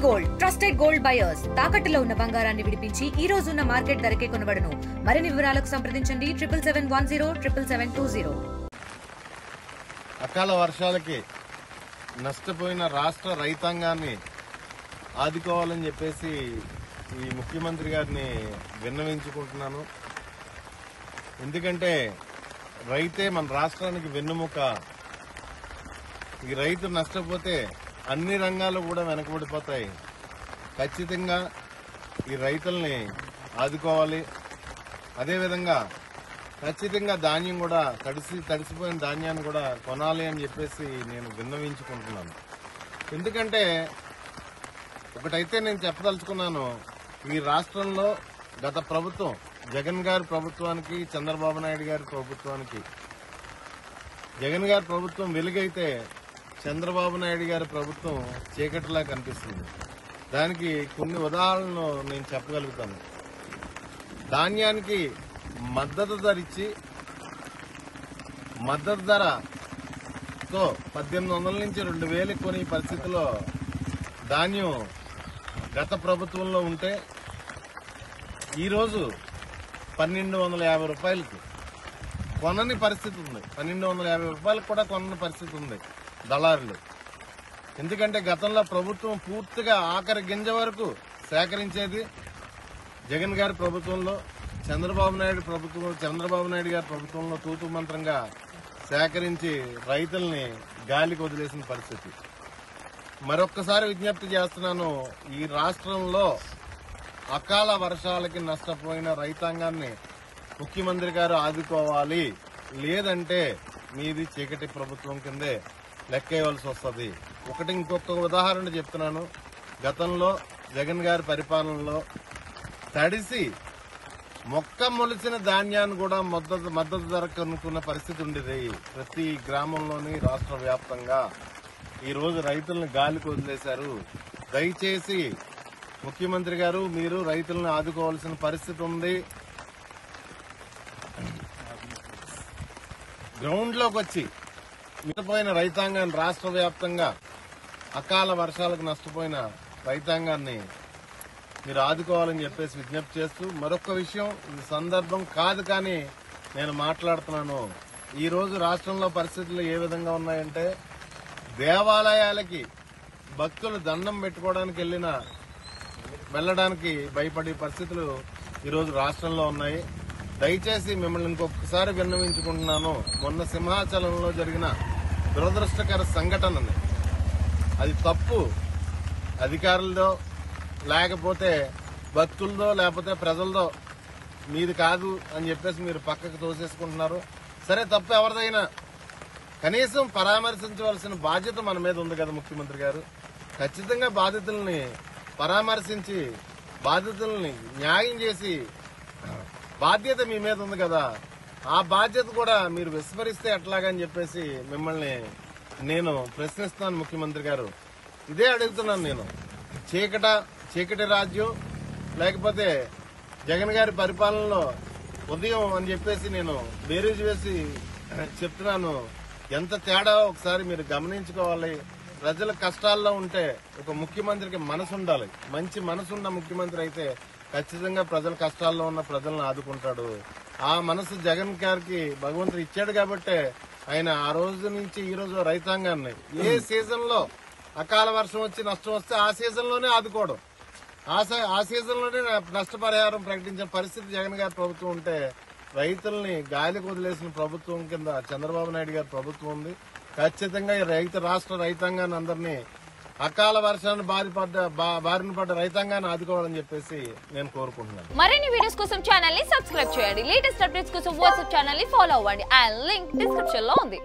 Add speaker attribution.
Speaker 1: Gold trusted gold buyers తాకట్టులో ఉన్న బంగారాన్ని విడిపించి ఈ రోజు ఉన్న మార్కెట్ ధరకే కొనబడును. మరిన్ని వివరాలకు సంప్రదించండి 77107720.
Speaker 2: అకాల వర్షాలకి నష్టపోయిన రాష్ట్ర రైతాంగాన్ని ఆదుకోవాలని చెప్పేసి ఈ ముఖ్యమంత్రి గారిని విన్నవించుకుంటున్నాను. ఎందుకంటే రైతే మన రాష్ట్రానికి వెన్నుముక. ఈ రైతు నష్టపోతే అన్ని రంగాలు కూడా వెనకబడిపోతాయి. ఖచ్చితంగా ఈ రైతుల్ని ఆదుకోవాలి. అదేవిధంగా ఖచ్చితంగా ధాన్యం కూడా తడిసిపోయిన ధాన్యాన్ని కూడా కొనాలి అని చెప్పేసి నేను విన్నవించుకుంటున్నాను. ఎందుకంటే ఒకటైతే నేను చెప్పదలుచుకున్నాను, ఈ రాష్ట్రంలో గత ప్రభుత్వం జగన్ గారి ప్రభుత్వానికి చంద్రబాబు నాయుడు గారి ప్రభుత్వానికి, జగన్ గారి ప్రభుత్వం వెలుగైతే చంద్రబాబు నాయుడు గారి ప్రభుత్వం చీకటిలా కనిపిస్తుంది. దానికి కొన్ని ఉదాహరణలు నేను చెప్పగలుగుతాను. ధాన్యానికి మద్దతు ధర ఇచ్చి మద్దతు ధరతో 1800 నుంచి 2000 కొని పరిస్థితిలో ధాన్యం గత ప్రభుత్వంలో ఉంటే ఈరోజు 1250 రూపాయలకి కొనని పరిస్థితి ఉంది. 1250 రూపాయలకు కూడా కొనని పరిస్థితి ఉంది దళారులు. ఎందుకంటే గతంలో ప్రభుత్వం పూర్తిగా ఆఖరి గింజ వరకు సేకరించేది. జగన్ గారి ప్రభుత్వంలో చంద్రబాబు నాయుడు గారి ప్రభుత్వంలో తూతు మంత్రంగా సేకరించి రైతుల్ని గాలికి వదిలేసిన పరిస్థితి. మరొక్కసారి విజ్ఞప్తి చేస్తున్నాను, ఈ రాష్ట్రంలో అకాల వర్షాలకి నష్టపోయిన రైతాంగాన్ని ముఖ్యమంత్రి గారు ఆదుకోవాలి. లేదంటే మీది చీకటి ప్రభుత్వం కిందే లెక్కేయవలసి వస్తుంది. ఇంకొక ఉదాహరణ చెప్తున్నాను. గతంలో జగన్ గారి పరిపాలనలో తడిసి మొక్క మొలిచిన ధాన్యాన్ని కూడా మద్దతు ధర కనుక్కున్న పరిస్థితి ఉండేది ప్రతి గ్రామంలోని రాష్ట్ర వ్యాప్తంగా. ఈ రోజు రైతులను గాలికి వదిలేశారు. దయచేసి ముఖ్యమంత్రి గారు మీరు రైతులను ఆదుకోవాల్సిన పరిస్థితి ఉంది. గ్రౌండ్ లోకి వచ్చి మిగిలిపోయిన రైతాంగాన్ని, రాష్ట్ర వ్యాప్తంగా అకాల వర్షాలకు నష్టపోయిన రైతాంగాన్ని మీరు ఆదుకోవాలని చెప్పేసి విజ్ఞప్తి చేస్తూ, మరొక విషయం, ఈ సందర్భం కాదు కానీ నేను మాట్లాడుతున్నాను. ఈ రోజు రాష్ట్రంలో పరిస్థితులు ఏ విధంగా ఉన్నాయంటే, దేవాలయాలకి భక్తులు దండం పెట్టుకోవడానికి వెళ్లడానికి భయపడే పరిస్థితులు ఈరోజు రాష్ట్రంలో ఉన్నాయి. దయచేసి మిమ్మల్ని ఇంకొకసారి విన్నవించుకుంటున్నాను. మొన్న సింహాచలంలో జరిగిన దురదృష్టకర సంఘటనని, అది తప్పు అధికారులదో లేకపోతే భక్తులదో లేకపోతే ప్రజలదో, మీది కాదు అని చెప్పేసి మీరు పక్కకు తోసేసుకుంటున్నారు. సరే, తప్పు ఎవరిదైనా కనీసం పరామర్శించవలసిన బాధ్యత మన మీద ఉంది కదా ముఖ్యమంత్రి గారు. ఖచ్చితంగా బాధితుల్ని పరామర్శించి బాధితుల్ని న్యాయం చేసి బాధ్యత మీ మీద ఉంది కదా. ఆ బాధ్యత కూడా మీరు విస్మరిస్తే ఎట్లాగని చెప్పేసి మిమ్మల్ని నేను ప్రశ్నిస్తున్నాను ముఖ్యమంత్రి గారు. ఇదే అడుగుతున్నాను నేను. చీకటి రాజ్యం లేకపోతే జగన్ గారి పరిపాలనలో ఉదయం అని చెప్పేసి నేను బేరీజు వేసి చెప్తున్నాను. ఎంత తేడా ఒకసారి మీరు గమనించుకోవాలి. ప్రజల కష్టాల్లో ఉంటే ఒక ముఖ్యమంత్రికి మనసు ఉండాలి. మంచి మనసున్న ముఖ్యమంత్రి అయితే ఖచ్చితంగా ప్రజల కష్టాల్లో ఉన్న ప్రజలను ఆదుకుంటాడు. ఆ మనసు జగన్ గారికి భగవంతుడు ఇచ్చాడు కాబట్టే ఆయన ఆ రోజు నుంచి ఈ రోజు రైతాంగాన్ని ఏ సీజన్ లో అకాల వర్షం వచ్చి నష్టం వస్తే ఆ సీజన్ లోనే ఆదుకోవడం, ఆ సీజన్ లోనే నష్టపరిహారం ప్రకటించిన పరిస్థితి జగన్ గారి ప్రభుత్వం ఉంటే, రైతుల్ని గాలికి వదిలేసిన ప్రభుత్వం కింద చంద్రబాబు నాయుడు గారి ప్రభుత్వం ఉంది. ఖచ్చితంగా ఈ రాష్ట్ర రైతాంగాన్ని అందరినీ అకాల వర్షాన్ని బారిన పడ్డ రైతాంగాన్ని ఆదుకోవాలని చెప్పేసి నేను కోరుకుంటున్నాను.
Speaker 3: మరిన్ని వీడియోస్ కోసం ఛానల్ ని సబ్స్క్రైబ్ చేయండి. లేటెస్ట్ అప్డేట్స్ కోసం వాట్సాప్ ఛానల్ ని ఫాలో అవ్వండి. ఆ లింక్ డిస్క్రిప్షన్ లో ఉంది.